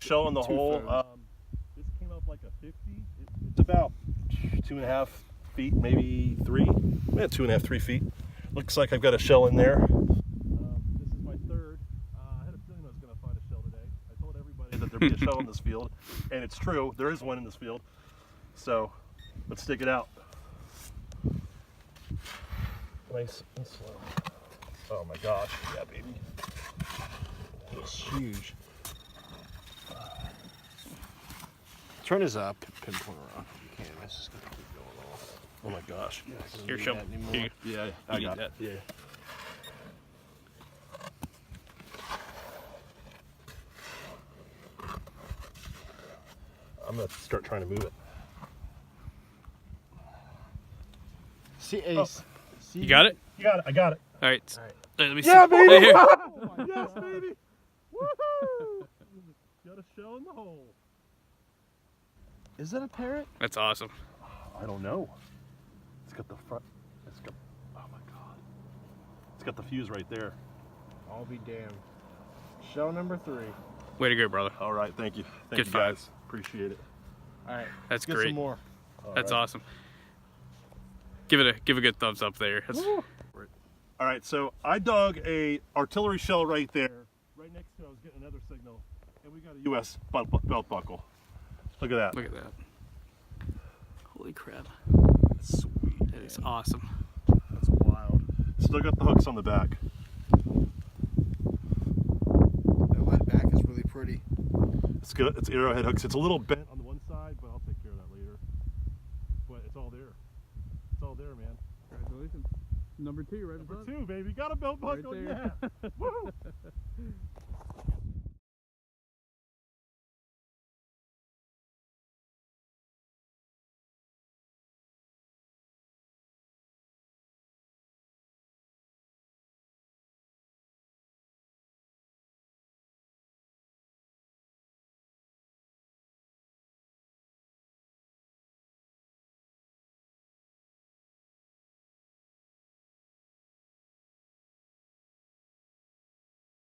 shell in the hole. This came up like a 50. It's about 2.5 feet, maybe 3. Yeah, 2.5, 3 feet. Looks like I've got a shell in there. This is my third. I had a feeling I was going to find a shell today. I told everybody that there'd be a shell in this field, and it's true. There is one in this field. So let's stick it out. Nice and slow. Oh my gosh, yeah, baby. It's huge. Turn his pinpoint around. You can't. It's just gonna keep going off. Oh my gosh. Here, show me. Yeah, I got it. Yeah. I'm gonna start trying to move it. See, Ace. See, You got it? You got it. I got it. All right. Let me see. Yeah, baby! Right here. Yes, baby! Woohoo! Got a shell in the hole. Is that a parrot? That's awesome. I don't know. It's got the front. It's got. Oh my god. It's got the fuse right there. I'll be damned. Shell number 3. Way to go, brother. All right, thank you. Thank Good you find. guys. Appreciate it. All right. That's Get great. some more. That's right. awesome. Give it a good thumbs up there. All right, so I dug a artillery shell right there. Right next to it, I was getting another signal, and we got a U.S. belt buckle. Look at that. Look at that. Holy crap. Sweet. That is awesome. That's wild. Still got the hooks on the back. That lead back is really pretty. It's good. It's arrowhead hooks. It's a little bent on the one side, but I'll take care of that later. But it's all there. It's all there, man. Congratulations. Number 2, right? Number 2, baby. Got a belt buckle. Right there. Yeah. Woo!